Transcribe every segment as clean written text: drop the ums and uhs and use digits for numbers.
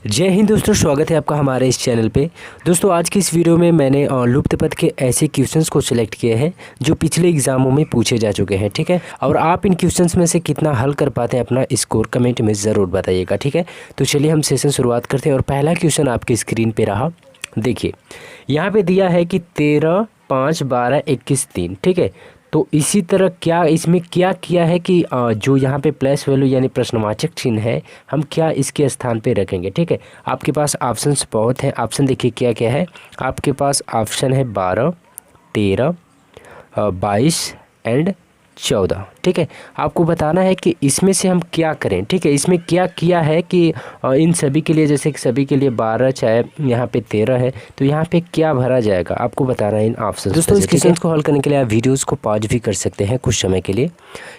जय हिंद दोस्तों, स्वागत है आपका हमारे इस चैनल पे। दोस्तों आज की इस वीडियो में मैंने लुप्त पद के ऐसे क्वेश्चंस को सिलेक्ट किए हैं जो पिछले एग्जामों में पूछे जा चुके हैं, ठीक है। और आप इन क्वेश्चंस में से कितना हल कर पाते हैं अपना स्कोर कमेंट में ज़रूर बताइएगा, ठीक है। तो चलिए हम सेशन शुरुआत करते हैं और पहला क्वेश्चन आपकी स्क्रीन पर रहा। देखिए यहाँ पर दिया है कि 13, 5, 12, 21, 3, ठीक है। तो इसी तरह क्या इसमें क्या किया है कि जो यहाँ पे प्लस वैल्यू यानी प्रश्नवाचक चिन्ह है हम क्या इसके स्थान पे रखेंगे, ठीक है। आपके पास ऑप्शंस बहुत हैं। ऑप्शन देखिए क्या क्या है। आपके पास ऑप्शन है 12, 13, 22 एंड 14, ठीक है। आपको बताना है कि इसमें से हम क्या करें, ठीक है। इसमें क्या किया है कि इन सभी के लिए, जैसे कि सभी के लिए 12 चाहे यहाँ पे 13 है, तो यहाँ पे क्या भरा जाएगा आपको बताना है इन ऑप्शन। दोस्तों इस क्वेश्चन को हल करने के लिए आप वीडियोस को पॉज भी कर सकते हैं कुछ समय के लिए।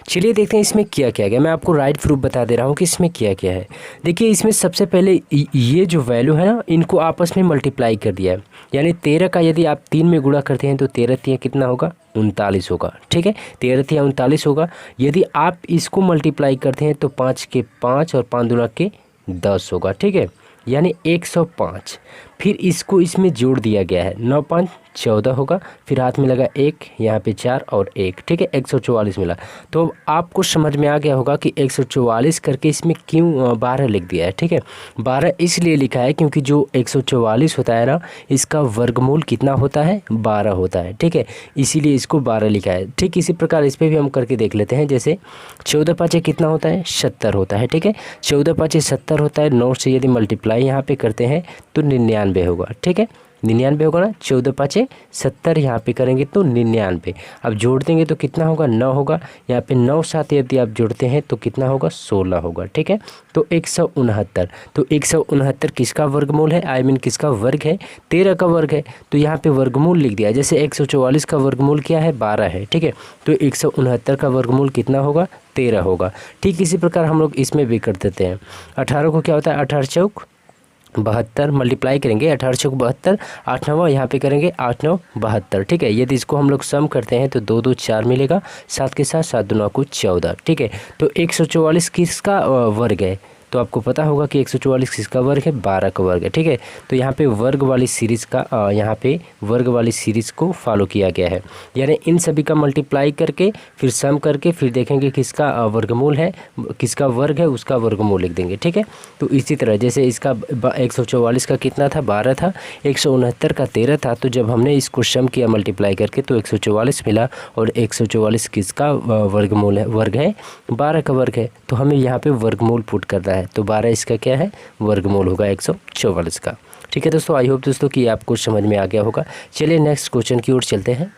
चलिए देखते हैं इसमें क्या किया गया। मैं आपको राइट प्रूफ बता दे रहा हूँ कि इसमें क्या क्या है। देखिए इसमें सबसे पहले ये जो वैल्यू है ना, इनको आपस में मल्टीप्लाई कर दिया है। यानी 13 का यदि आप 3 में गुणा करते हैं तो 13 3 कितना होगा, 39 होगा, ठीक है। 13 3 39 होगा। यदि आप इसको मल्टीप्लाई करते हैं तो 5 के 5 और 5 दूना के 10 होगा, ठीक है। यानी 105। फिर इसको इसमें जोड़ दिया गया है, 9 5 14 होगा। फिर हाथ में लगा 1, यहाँ पे 4 और 1, ठीक है। 144 मिला। तो आपको समझ में आ गया होगा कि 144 करके इसमें क्यों 12 लिख दिया है, ठीक है। 12 इसलिए लिखा है क्योंकि जो 144 होता है ना, इसका वर्गमूल कितना होता है, 12 होता है, ठीक है। इसीलिए इसको 12 लिखा है। ठीक इसी प्रकार इस पर भी हम करके देख लेते हैं। जैसे 14 5 कितना होता है, 70 होता है, ठीक है। 14 5 70 होता है। 9 से यदि मल्टीप्लाई यहाँ पे करते हैं तो 99 होगा, ठीक है। 99 होगा ना। 14 5 70 यहाँ पे करेंगे तो 99। अब जोड़ देंगे तो कितना होगा, 9 होगा। यहाँ पे 9 साथ यदि आप जोड़ते हैं तो कितना होगा, 16 होगा, ठीक है। तो 169। तो 169 किसका वर्गमूल है, आई मीन किसका वर्ग है, 13 का वर्ग है। तो यहाँ पे वर्गमूल लिख दिया। जैसे 144 का वर्गमूल क्या है, 12 है, ठीक है। तो 169 का वर्गमूल कितना होगा, 13 होगा। ठीक इसी प्रकार हम लोग इसमें भी कर देते हैं। 18 को क्या होता है, 18 चौक 72, मल्टीप्लाई करेंगे 18 चौक 72। 8 9 यहाँ पे करेंगे 8 9 72, ठीक है। यदि इसको हम लोग सम करते हैं तो 2 2 4 मिलेगा, 7 के साथ 7 2 को 14, ठीक है। तो 144 किसका वर्ग है, तो आपको पता होगा कि 144 किसका वर्ग है, 12 का वर्ग है, ठीक है। तो यहाँ पे वर्ग वाली सीरीज़ का यहाँ पे वर्ग वाली सीरीज़ को फॉलो किया गया है। यानी इन सभी का मल्टीप्लाई करके फिर सम करके फिर देखेंगे किसका वर्गमूल है, किसका वर्ग है, उसका वर्गमूल लिख देंगे, ठीक है। तो इसी तरह जैसे इसका 144 का कितना था, 12 था। 169 का 13 था। तो जब हमने इसको सम किया मल्टीप्लाई करके तो 144 मिला। और 144 किसका वर्गमूल है, वर्ग है, 12 का वर्ग है। तो हमें यहाँ पे वर्गमूल पुट करना है। तो 12 इसका क्या है, वर्गमूल होगा 144 का, ठीक है दोस्तों। आई होप दोस्तों कि आपको समझ में आ गया होगा। चलिए नेक्स्ट क्वेश्चन की ओर चलते हैं।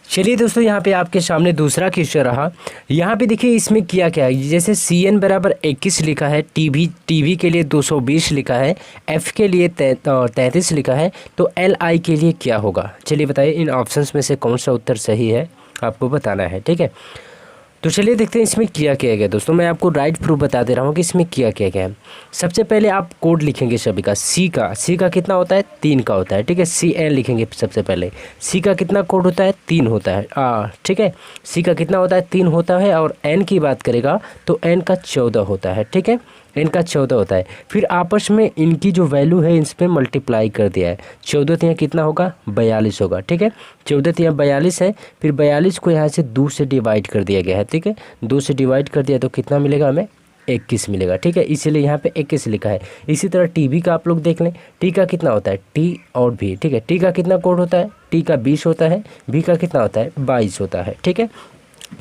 चलिए दोस्तों यहाँ पे आपके सामने दूसरा क्वेश्चन रहा। यहाँ पे देखिए इसमें किया क्या है। जैसे CN बराबर 21 लिखा है, टीवी के लिए 220 लिखा है, F के लिए 33 लिखा है, तो LI के लिए क्या होगा। चलिए बताइए इन ऑप्शंस में से कौन सा उत्तर सही है आपको बताना है, ठीक है। तो चलिए देखते हैं इसमें किया गया दोस्तों। मैं आपको राइट प्रूफ बता दे रहा हूँ कि इसमें किया गया है। सबसे पहले आप कोड लिखेंगे सभी का। सी का कितना होता है, 3 का होता है, ठीक है। CN लिखेंगे सबसे पहले। सी का कितना कोड होता है, 3 होता है, ठीक है। सी का कितना होता है, 3 होता है। और N की बात करेगा तो N का 14 होता है, ठीक है। इनका 14 होता है। फिर आपस में इनकी जो वैल्यू है इस पर मल्टीप्लाई कर दिया है। 14 यहाँ कितना होगा, 42 होगा, ठीक है। 14 यहाँ 42 है। फिर 42 को यहाँ से 2 से डिवाइड कर दिया गया है, ठीक है। 2 से डिवाइड कर दिया तो कितना मिलेगा हमें, 21 मिलेगा, ठीक है। इसीलिए यहाँ पे 21 लिखा है। इसी तरह टी का आप लोग देख लें। टी का कितना होता है, टी और भी, ठीक है। टी का कितना कोड होता है, टी का 20 होता है। भी का कितना होता है, 22 होता है, ठीक है।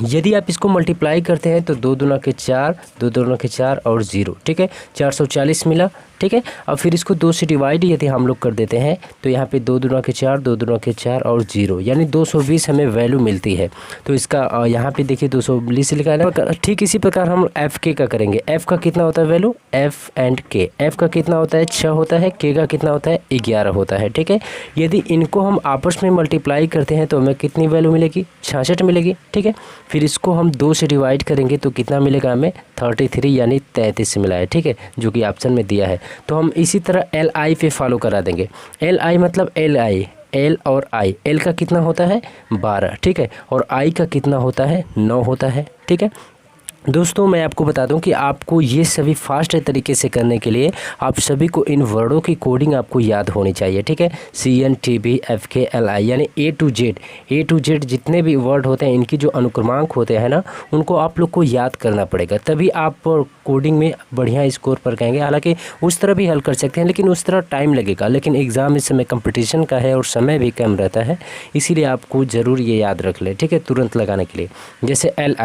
यदि आप इसको मल्टीप्लाई करते हैं तो 2 दूना के 4, 2 दूना के 4 और 0, ठीक है। 440 मिला, ठीक है। अब फिर इसको 2 से डिवाइड यदि हम लोग कर देते हैं तो यहाँ पे 2 दूना के 4, 2 दूना के 4 और 0, यानी 220 हमें वैल्यू मिलती है। तो इसका यहाँ पे देखिए 220 लिखा है ना। ठीक इसी प्रकार हम FK का करेंगे। F का कितना होता है value, F and K। F का कितना होता है, 6 होता है। K का कितना होता है, 11 होता है, ठीक है। यदि इनको हम आपस में मल्टीप्लाई करते हैं तो हमें कितनी वैल्यू मिलेगी, 66 मिलेगी, ठीक है। फिर इसको हम 2 से डिवाइड करेंगे तो कितना मिलेगा हमें, 33 यानी 33 मिला है, ठीक है, जो कि ऑप्शन में दिया है। तो हम इसी तरह LI पे फॉलो करा देंगे। LI मतलब LI, L और I। L का कितना होता है, 12, ठीक है। और I का कितना होता है, 9 होता है, ठीक है। दोस्तों मैं आपको बता दूं कि आपको ये सभी फास्ट तरीके से करने के लिए आप सभी को इन वर्डों की कोडिंग आपको याद होनी चाहिए, ठीक है। CNTBFKLI यानी ए टू जेड जितने भी वर्ड होते हैं, इनकी जो अनुक्रमांक होते हैं ना, उनको आप लोग को याद करना पड़ेगा, तभी आप कोडिंग में बढ़िया स्कोर पर कहेंगे। हालांकि उस तरह भी हल कर सकते हैं, लेकिन उस तरह टाइम लगेगा। लेकिन एग्ज़ाम इस समय कंपटीशन का है और समय भी कम रहता है, इसीलिए आपको ज़रूर ये याद रख लें, ठीक है, तुरंत लगाने के लिए। जैसे एल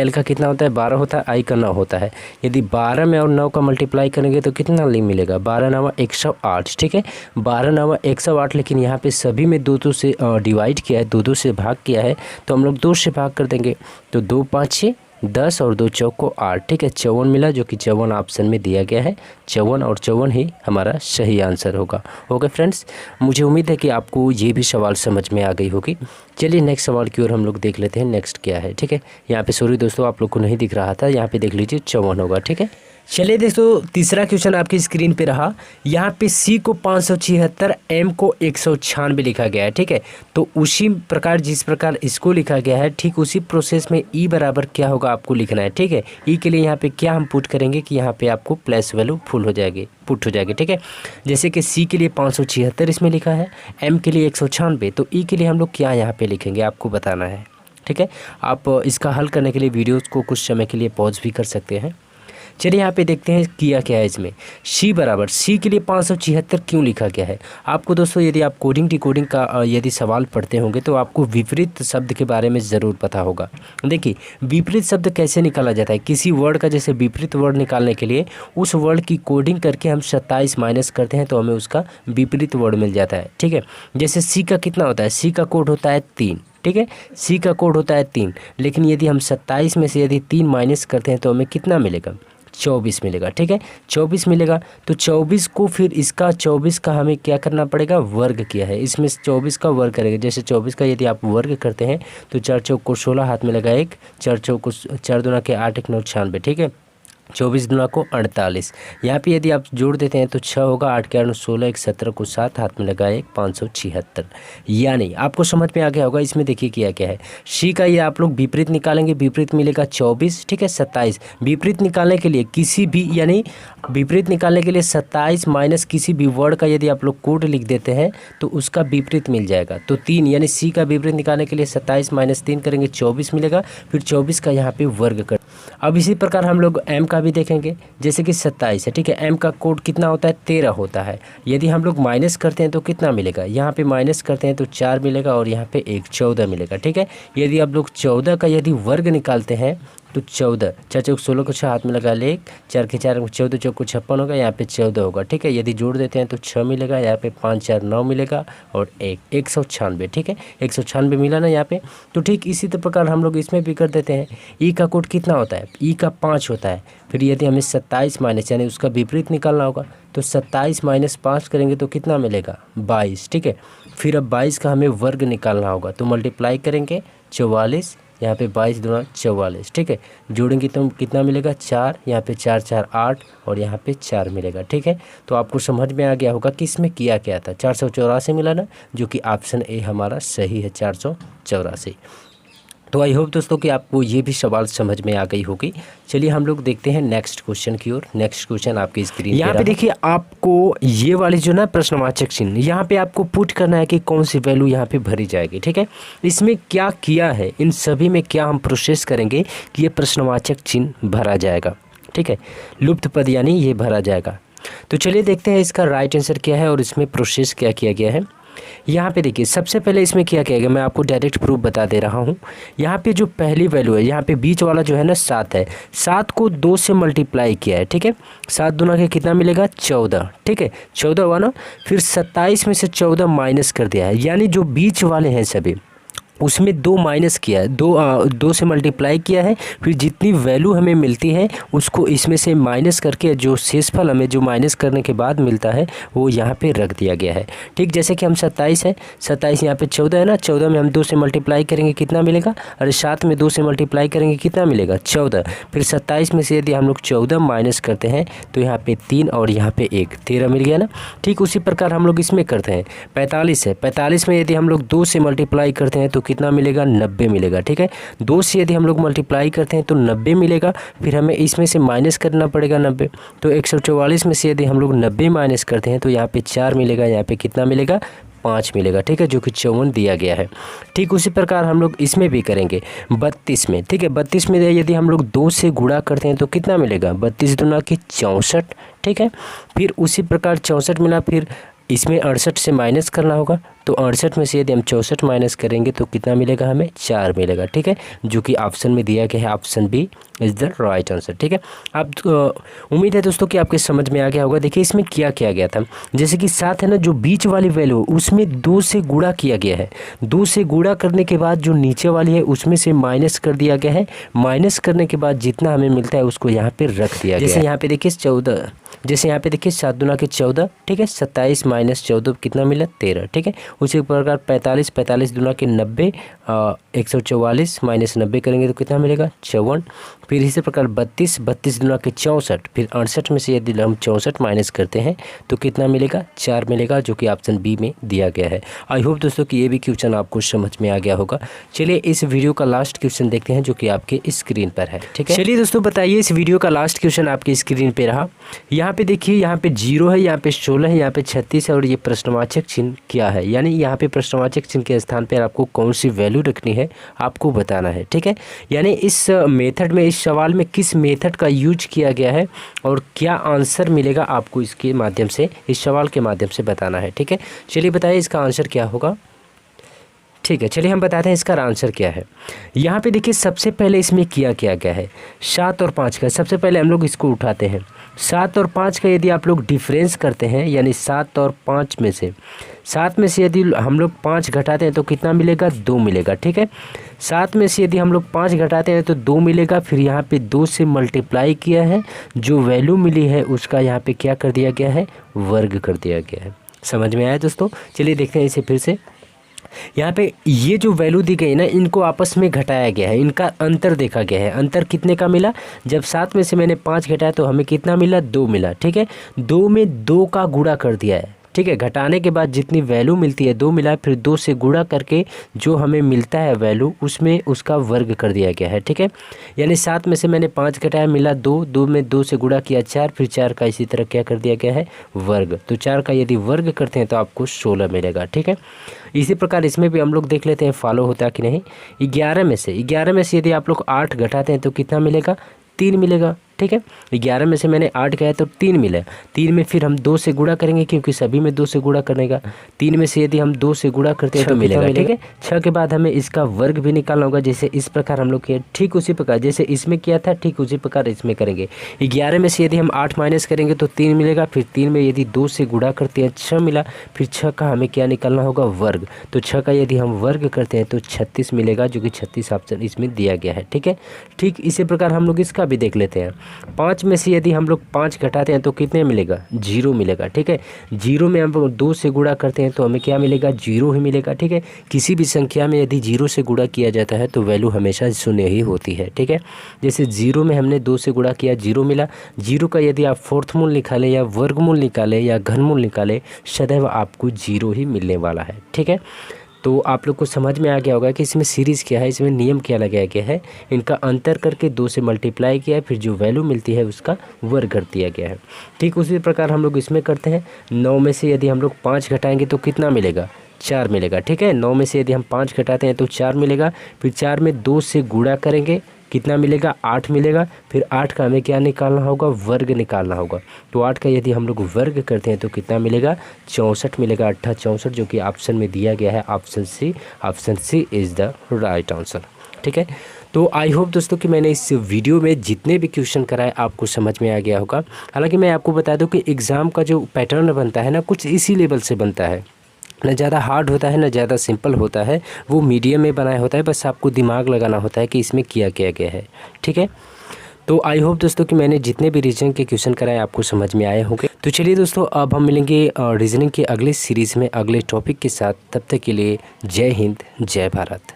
का कितना होता है, 12 होता है, आई का 9 होता है। यदि 12 में और 9 का मल्टीप्लाई करेंगे तो कितना मिलेगा, 12 9 108, ठीक है, 12 9 108। लेकिन यहाँ पे सभी में 2 से डिवाइड किया है, 2 से भाग किया है, तो हम लोग 2 से भाग कर देंगे, तो 2 5 6 10 और 2 चौको 8, ठीक है, 54 मिला, जो कि 54 ऑप्शन में दिया गया है। 54 और 54 ही हमारा सही आंसर होगा। ओके फ्रेंड्स, मुझे उम्मीद है कि आपको ये भी सवाल समझ में आ गई होगी। चलिए नेक्स्ट सवाल की ओर हम लोग देख लेते हैं, नेक्स्ट क्या है, ठीक है। यहाँ पे सॉरी दोस्तों, आप लोग को नहीं दिख रहा था, यहाँ पे देख लीजिए 54 होगा, ठीक है। चलिए दोस्तों, तीसरा क्वेश्चन आपकी स्क्रीन पे रहा। यहाँ पे सी को 576, एम को 196 लिखा गया है, ठीक है। तो उसी प्रकार जिस प्रकार इसको लिखा गया है, ठीक उसी प्रोसेस में ई बराबर क्या होगा आपको लिखना है, ठीक है। ई के लिए यहाँ पे क्या हम पुट करेंगे कि यहाँ पे आपको प्लस वैल्यू फुल हो जाएगी, पुट हो जाएगी, ठीक है। जैसे कि सी के लिए 576 इसमें लिखा है, एम के लिए 196, तो ई के लिए हम लोग क्या यहाँ पे लिखेंगे आपको बताना है, ठीक है। आप इसका हल करने के लिए वीडियोज़ को कुछ समय के लिए पॉज भी कर सकते हैं। चलिए यहाँ पे देखते हैं किया क्या है इसमें। सी बराबर, सी के लिए 576 क्यों लिखा गया है। आपको दोस्तों यदि आप कोडिंग डिकोडिंग का यदि सवाल पढ़ते होंगे तो आपको विपरीत शब्द के बारे में ज़रूर पता होगा। देखिए विपरीत शब्द कैसे निकाला जाता है, किसी वर्ड का जैसे विपरीत वर्ड निकालने के लिए उस वर्ड की कोडिंग करके हम 27 माइनस करते हैं तो हमें उसका विपरीत वर्ड मिल जाता है, ठीक है। जैसे सी का कितना होता है, सी का कोड होता है 3, ठीक है, सी का कोड होता है 3, लेकिन यदि हम 27 में से यदि 3 माइनस करते हैं तो हमें कितना मिलेगा, 24 मिलेगा, ठीक है, 24 मिलेगा। तो 24 को फिर इसका 24 का हमें क्या करना पड़ेगा, वर्ग किया है, इसमें 24 का वर्ग करेंगे। जैसे 24 का यदि आप वर्ग करते हैं तो 4 चौक को 16 हाथ में लगा 1, 4 चौक को 4 दूना के 8 1 9 96, ठीक है, 24 दूना को 48। यहाँ पे यदि आप जोड़ देते हैं तो 6 होगा, 8 के 8 16, 1 17 को 7 हाथ में लगा 1 576। यानी आपको समझ में आ गया होगा। इसमें देखिए किया क्या है, सी का ये आप लोग विपरीत निकालेंगे, विपरीत मिलेगा 24, ठीक है, 27। विपरीत निकालने के लिए किसी भी यानी विपरीत निकालने के लिए 27 माइनस किसी भी वर्ड का यदि आप लोग कोड लिख देते हैं तो उसका विपरीत मिल जाएगा। तो 3 यानी सी का विपरीत निकालने के लिए 27 माइनस 3 करेंगे, 24 मिलेगा, फिर 24 का यहाँ पे वर्ग कर। अब इसी प्रकार हम लोग एम का भी देखेंगे, जैसे कि 27 है, ठीक है, एम का कोड कितना होता है, 13 होता है। यदि हम लोग माइनस करते हैं तो कितना मिलेगा, यहाँ पे माइनस करते हैं तो 4 मिलेगा और यहाँ पे 1 14 मिलेगा, ठीक है। यदि आप लोग 14 का यदि वर्ग निकालते हैं तो 14, 4 चौक 16 को 6 हाथ में लगा ले 1, 4 के 4 14 चौक को 56 होगा, यहाँ पे 14 होगा, ठीक है। यदि जोड़ देते हैं तो 6 मिलेगा, यहाँ पे 5 4 9 मिलेगा और 196, ठीक है, 196 मिला ना यहाँ पे। तो ठीक इसी प्रकार हम लोग इसमें भी कर देते हैं। ई का कोड कितना होता है, ई का 5 होता है। फिर यदि हमें 27 माइनस यानी उसका विपरीत निकालना होगा तो 27 माइनस 5 करेंगे तो कितना मिलेगा, 22, ठीक है। फिर अब 22 का हमें वर्ग निकालना होगा तो मल्टीप्लाई करेंगे 44, यहाँ पे 22 दूना 44, ठीक है, जोड़ेंगे तो कितना मिलेगा, 4, यहाँ पे 4 4 8 और यहाँ पे 4 मिलेगा, ठीक है। तो आपको समझ में आ गया होगा कि इसमें किया क्या था। 484 मिला ना, जो कि ऑप्शन ए हमारा सही है, 484। तो आई होप दोस्तों कि आपको ये भी सवाल समझ में आ गई होगी। चलिए हम लोग देखते हैं नेक्स्ट क्वेश्चन की ओर। नेक्स्ट क्वेश्चन आपकी स्क्रीन यहाँ पे देखिए, आपको ये वाली जो ना प्रश्नवाचक चिन्ह यहाँ पे आपको पुट करना है कि कौन सी वैल्यू यहाँ पे भरी जाएगी, ठीक है। इसमें क्या किया है, इन सभी में क्या हम प्रोसेस करेंगे कि ये प्रश्नवाचक चिन्ह भरा जाएगा, ठीक है, लुप्त पद यानी ये भरा जाएगा। तो चलिए देखते हैं इसका राइट आंसर क्या है और इसमें प्रोसेस क्या किया गया है। यहाँ पे देखिए सबसे पहले इसमें क्या किया गया, मैं आपको डायरेक्ट प्रूफ बता दे रहा हूँ। यहाँ पे जो पहली वैल्यू है, यहाँ पे बीच वाला जो है ना 7 है, 7 को 2 से मल्टीप्लाई किया है, ठीक है, 7 दूना के कितना मिलेगा, 14, ठीक है, 14 हुआ ना। फिर 27 में से 14 माइनस कर दिया है, यानी जो बीच वाले हैं सभी उसमें 2 माइनस किया है, 2 से मल्टीप्लाई किया है। फिर जितनी वैल्यू हमें मिलती है उसको इसमें से माइनस करके जो शेषफल हमें जो माइनस करने के बाद मिलता है वो यहाँ पे रख दिया गया है, ठीक। जैसे कि हम 27 है, 27 यहाँ पे 14 है ना, 14 में हम 2 से मल्टीप्लाई करेंगे कितना मिलेगा, अरे 7 में 2 से मल्टीप्लाई करेंगे कितना मिलेगा, 14। फिर 27 में से यदि हम लोग 14 माइनस करते हैं तो यहाँ पे 3 और यहाँ पे 1, 13 मिल गया ना। ठीक उसी प्रकार हम लोग इसमें करते हैं। 45 है, 45 में यदि हम लोग 2 से मल्टीप्लाई करते हैं तो कितना मिलेगा 90 मिलेगा। ठीक है, 2 से यदि हम लोग मल्टीप्लाई करते हैं तो 90 मिलेगा, फिर हमें इसमें से माइनस करना पड़ेगा 90। तो 144 में से यदि हम लोग 90 माइनस करते हैं तो यहाँ पे 4 मिलेगा, यहाँ पे कितना मिलेगा 5 मिलेगा। ठीक है, जो कि 54 दिया गया है। ठीक उसी प्रकार हम लोग इसमें भी करेंगे 32 में। ठीक है, 32 में यदि हम लोग 2 से गुणा करते हैं तो कितना मिलेगा 32 दूना की 64। ठीक है, फिर उसी प्रकार 64 मिला, फिर इसमें 68 से माइनस करना होगा, तो 68 में से यदि हम 64 माइनस करेंगे तो कितना मिलेगा हमें 4 मिलेगा। ठीक है, जो कि ऑप्शन में दिया गया है, option B is the right answer. ठीक है, आप उम्मीद है दोस्तों कि आपके समझ में आ गया होगा। देखिए इसमें क्या किया गया था, जैसे कि 7 है ना, जो बीच वाली वैल्यू उसमें 2 से गुणा किया गया है। 2 से गुणा करने के बाद जो नीचे वाली है उसमें से माइनस कर दिया गया है। माइनस करने के बाद जितना हमें मिलता है उसको यहाँ पे रख दिया गया। जैसे यहाँ पे देखिए 14, जैसे यहाँ पे देखिए 7 दूना के 14। ठीक है, 27 माइनस 14 कितना मिला 13। ठीक है, उसी प्रकार 45 दूना के 90, 144 माइनस 90 करेंगे तो कितना मिलेगा 54। फिर इसी प्रकार 32 दूना के 64, फिर 68 में से यदि हम 64 माइनस करते हैं तो कितना मिलेगा 4 मिलेगा, जो कि ऑप्शन बी में दिया गया है। आई होप दोस्तों कि ये भी क्वेश्चन आपको समझ में आ गया होगा। चलिए इस वीडियो का लास्ट क्वेश्चन देखते हैं, जो कि आपके स्क्रीन पर है। ठीक है, चलिए दोस्तों बताइए, इस वीडियो का लास्ट क्वेश्चन आपकी स्क्रीन पर रहा। यहाँ पे देखिए, यहाँ पे 0 है, यहाँ पे 16 है, यहाँ पे 36 है, और ये प्रश्नवाचक चिन्ह क्या है, यानी यहाँ पे प्रश्नवाचक चिन्ह के स्थान पर आपको कौन सी वैल्यू रखनी है आपको बताना है। ठीक है, यानी इस मेथड में, इस सवाल में किस मेथड का यूज किया गया है और क्या आंसर मिलेगा आपको इसके माध्यम से, इस सवाल के माध्यम से बताना है। ठीक है, चलिए बताइए इसका आंसर क्या होगा। ठीक है, चलिए हम बताते हैं इसका आंसर क्या है। यहाँ पे देखिए सबसे पहले इसमें किया गया है 7 और 5 का। सबसे पहले हम लोग इसको उठाते हैं। 7 और 5 का यदि आप लोग डिफरेंस करते हैं, यानी 7 और 5 में से, 7 में से यदि हम लोग 5 घटाते हैं तो कितना मिलेगा 2 मिलेगा। ठीक है, 7 में से यदि हम लोग 5 घटाते हैं तो 2 मिलेगा। फिर यहाँ पे 2 से मल्टीप्लाई किया है, जो वैल्यू मिली है उसका यहाँ पे क्या कर दिया गया है, वर्ग कर दिया गया है। समझ में आया दोस्तों। चलिए देखते हैं इसे फिर से। यहाँ पे ये जो वैल्यू दी गई ना, इनको आपस में घटाया गया है, इनका अंतर देखा गया है। अंतर कितने का मिला, जब 7 में से मैंने 5 घटाया तो हमें कितना मिला 2 मिला। ठीक है, 2 में 2 का गुणा कर दिया है। ठीक है, घटाने के बाद जितनी वैल्यू मिलती है 2 मिला, फिर 2 से गुणा करके जो हमें मिलता है वैल्यू उसमें उसका वर्ग कर दिया गया है। ठीक है, यानी 7 में से मैंने 5 घटाया, मिला 2, 2 में 2 से गुणा किया 4, फिर 4 का इसी तरह क्या कर दिया गया है वर्ग। तो 4 का यदि वर्ग करते हैं तो आपको 16 मिलेगा। ठीक है, इसी प्रकार इसमें भी हम लोग देख लेते हैं फॉलो होता है कि नहीं। 11 में से यदि आप लोग 8 घटाते हैं तो कितना मिलेगा 3 मिलेगा। ठीक है, 11 में से मैंने 8 गया तो 3 मिला। 3 में फिर हम 2 से गुणा करेंगे, क्योंकि सभी में 2 से गुणा करने का। 3 में से यदि हम 2 से गुणा करते हैं तो मिलेगा। ठीक है, 6 के बाद हमें इसका वर्ग भी निकालना होगा, जैसे इस प्रकार हम लोग किए। ठीक उसी प्रकार जैसे इसमें किया था, ठीक उसी प्रकार इसमें करेंगे। 11 में से यदि हम 8 माइनस करेंगे तो 3 मिलेगा। फिर 3 में यदि 2 से गुणा करते हैं 6 मिला, फिर 6 का हमें क्या निकालना होगा वर्ग। तो 6 का यदि हम वर्ग करते हैं तो 36 मिलेगा, जो कि 36 ऑप्शन इसमें दिया गया है। ठीक है, ठीक इसी प्रकार हम लोग इसका भी देख लेते हैं। 5 में से यदि हम लोग 5 घटाते हैं तो कितने मिलेगा 0 मिलेगा। ठीक है, 0 में हम 2 से गुणा करते हैं तो हमें क्या मिलेगा 0 ही मिलेगा। ठीक है, किसी भी संख्या में यदि 0 से गुणा किया जाता है तो वैल्यू हमेशा 0 ही होती है। ठीक है, जैसे 0 में हमने 2 से गुणा किया 0 मिला। 0 का यदि आप फोर्थ मूल निकालें या वर्गमूल निकालें या घनमूल निकालें, सदैव आपको 0 ही मिलने वाला है। ठीक है, तो आप लोग को समझ में आ गया होगा कि इसमें सीरीज़ क्या है, इसमें नियम क्या लगाया गया है। इनका अंतर करके 2 से मल्टीप्लाई किया है, फिर जो वैल्यू मिलती है उसका वर्ग कर दिया गया है। ठीक उसी प्रकार हम लोग इसमें करते हैं। 9 में से यदि हम लोग 5 घटाएंगे तो कितना मिलेगा 4 मिलेगा। ठीक है, 9 में से यदि हम 5 घटाते हैं तो 4 मिलेगा। फिर 4 में 2 से गुणा करेंगे, कितना मिलेगा 8 मिलेगा। फिर 8 का हमें क्या निकालना होगा वर्ग निकालना होगा। तो 8 का यदि हम लोग वर्ग करते हैं तो कितना मिलेगा 64 मिलेगा। 8 64, जो कि ऑप्शन में दिया गया है option C is the right answer. ठीक है, तो आई होप दोस्तों कि मैंने इस वीडियो में जितने भी क्वेश्चन कराए आपको समझ में आ गया होगा। हालांकि मैं आपको बता दूं कि एग्ज़ाम का जो पैटर्न बनता है ना, कुछ इसी लेवल से बनता है, ना ज़्यादा हार्ड होता है ना ज़्यादा सिंपल होता है, वो मीडियम में बनाया होता है। बस आपको दिमाग लगाना होता है कि इसमें किया गया है। ठीक है, तो आई होप दोस्तों कि मैंने जितने भी रीजनिंग के क्वेश्चन कराए आपको समझ में आए होंगे। तो चलिए दोस्तों, अब हम मिलेंगे रीजनिंग के अगले सीरीज़ में अगले टॉपिक के साथ। तब तक के लिए जय हिंद, जय भारत।